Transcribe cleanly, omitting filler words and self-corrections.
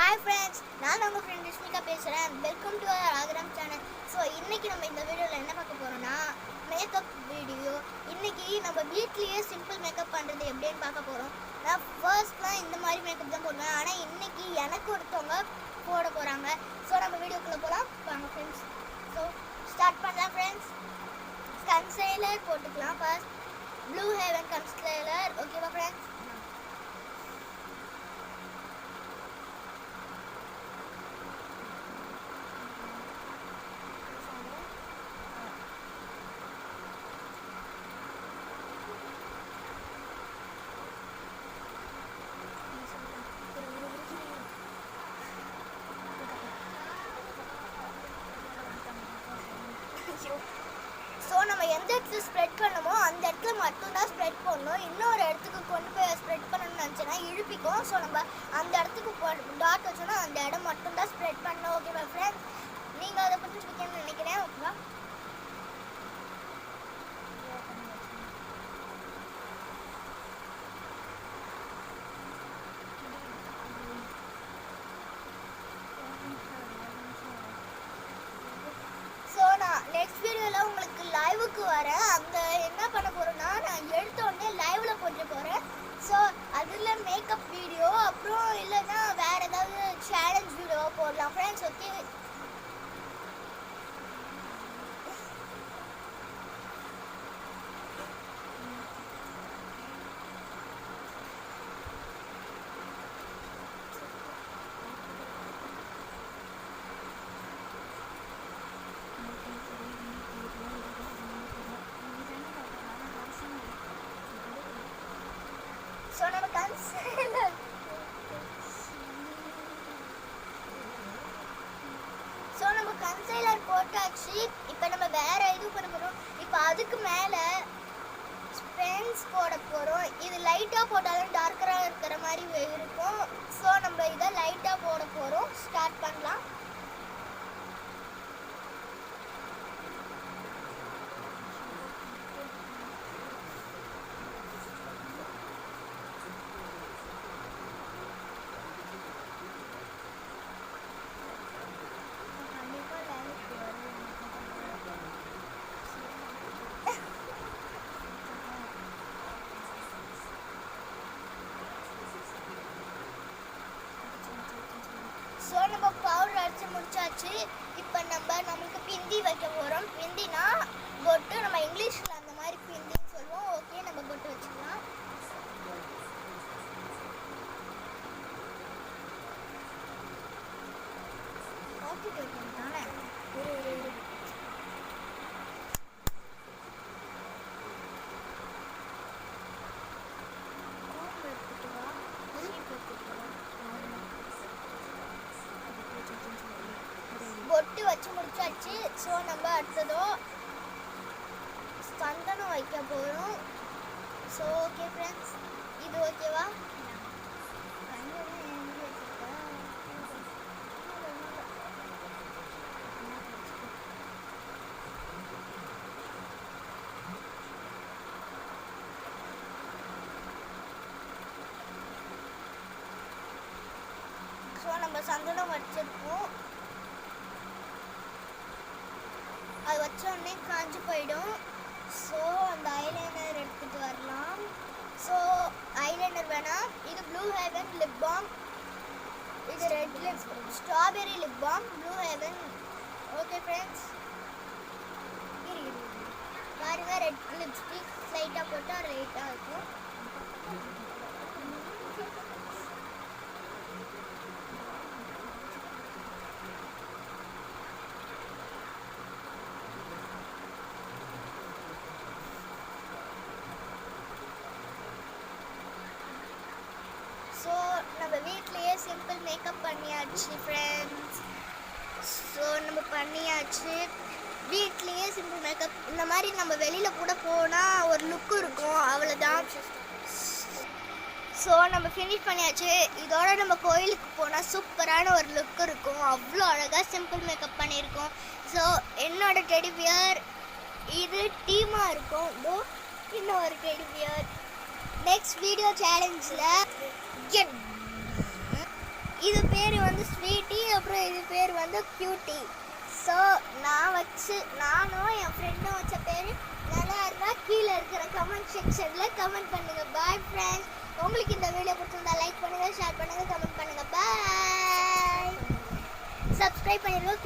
Hi friends, நான் உங்கள் friend Rishmika பேசுகிறேன். வெல்கம் டு அவர் ஆகிராம் சேனல். ஸோ இன்றைக்கி நம்ம இந்த வீடியோவில் என்ன பார்க்க போகிறோம்னா மேக்கப் வீடியோ. இன்றைக்கி நம்ம வீட்லேயே சிம்பிள் மேக்கப் பண்ணுறது எப்படின்னு பார்க்க போகிறோம். நான் ஃபர்ஸ்ட்லாம் இந்த மாதிரி மேக்கப் தான் போடுவேன், ஆனால் இன்றைக்கி எனக்கு ஒருத்தவங்க போட போகிறாங்க. ஸோ நம்ம வீடியோக்குள்ளே போகலாம் வாங்க ஃப்ரெண்ட்ஸ். ஸோ ஸ்டார்ட் பண்ணலாம் ஃப்ரெண்ட்ஸ். கன்சைலர் போட்டுக்கலாம். First Blue Heaven concealer. ஓகேவா ஃப்ரெண்ட்ஸ்? ஸோ நம்ம எந்த இடத்துல ஸ்ப்ரெட் பண்ணமோ அந்த இடத்துல மட்டும்தான் ஸ்ப்ரெட் பண்ணணும். இன்னொரு இடத்துக்கு கொண்டு போய் ஸ்ப்ரெட் பண்ணணும்னு நினச்சோன்னா இழுப்பிக்கும். ஸோ நம்ம அந்த இடத்துக்கு டாட் வச்சோன்னா அந்த இடம் மட்டும்தான் ஸ்ப்ரெட் பண்ணணும். ஓகேவா ஃப்ரெண்ட்ஸ்? நீங்கள் அதை புரிஞ்சுக்கணும்னு நினைக்கிறேன். ஓகேவா? நெக்ஸ்ட் வீடியோவில் உங்களுக்கு லைவுக்கு வரேன். அந்த என்ன பண்ண போகிறேன்னா, நான் எடுத்த உடனே லைவில் போட்டு போகிறேன். ஸோ அதில் மேக்கப் வீடியோ, அப்புறம் இல்லைன்னா வேறு ஏதாவது சேலஞ்ச் வீடியோ போடலாம் ஃப்ரெண்ட்ஸ். ஓகே, ஸோ நம்ம கன்சைலர் போட்டாச்சு. இப்போ நம்ம வேற இது பண்ண போகிறோம். இப்போ அதுக்கு மேலே ஸ்பென்ஸ் போட போகிறோம். இது லைட்டாக போட்டாலும் டார்க்கராக இருக்கிற மாதிரி இருக்கும். ஸோ நம்ம இதை லைட்டாக போட போகிறோம். ஸ்டார்ட் பண்ணலாம். ஸோ நம்ம பவுடர் அடித்து முடிச்சாச்சு. இப்போ நம்மளுக்கு பிந்தி வைக்க போகிறோம். பிந்தினா பொட்டு, நம்ம இங்கிலீஷில் அந்த மாதிரி பிந்தின்னு சொல்லுவோம். ஓகே, நம்ம பொட்டு வச்சுக்கலாம். தானே பொட்டு வச்சு முடிச்சாச்சு. ஸோ நம்ம அடுத்ததோ சந்தனம் வைக்க போகிறோம். ஸோ ஓகே ஃப்ரெண்ட்ஸ், இது ஓகேவா? ஸோ நம்ம சந்தனம் வச்சிருக்கோம். அது வச்ச உடனே காஞ்சி போயிடும். ஸோ அந்த ஐலைனர் எடுத்துகிட்டு வரலாம். ஸோ ஐலைனர் வேணாம். இது ப்ளூ ஹெவன் லிப் பாம், இது red lip strawberry lip balm, blue heaven. Okay friends, பாருங்க, ரெட் லிப்ஸ்டிக் லைட்டாக போட்டால் லைட்டாக இருக்கும். ஸோ நம்ம வீட்லேயே சிம்பிள் மேக்கப் பண்ணியாச்சு ஃப்ரெண்ட்ஸ். ஸோ நம்ம பண்ணியாச்சு வீட்லேயே சிம்பிள் மேக்கப். இந்த மாதிரி நம்ம வெளியில் கூட போனால் ஒரு லுக்கு இருக்கும், அவ்வளோதான். ஸோ நம்ம ஃபினிஷ் பண்ணியாச்சு. இதோட நம்ம கோயிலுக்கு போனால் சூப்பரான ஒரு லுக் இருக்கும். அவ்வளோ அழகாக சிம்பிள் மேக்கப் பண்ணியிருக்கோம். ஸோ என்னோட டெடி பியர் இது டீமாக இருக்கும். இதோ இன்னும் ஒரு டெடி பியர். நெக்ஸ்ட் வீடியோ சேலஞ்சில் இது பேர் வந்து ஸ்வீட்டி, அப்புறம் இது பேர் வந்து கியூட்டி. ஸோ நானும் என் ஃப்ரெண்டும் வச்ச பேர் நல்லா இருந்தால் கீழே இருக்கிற கமெண்ட் செக்ஷனில் கமெண்ட் பண்ணுங்கள். Bye friends. உங்களுக்கு இந்த வீடியோ பிடிச்சிருந்தா லைக் பண்ணுங்கள், ஷேர் பண்ணுங்கள், கமெண்ட் பண்ணுங்கள். பாய். சப்ஸ்கிரைப் பண்ணிடுங்க.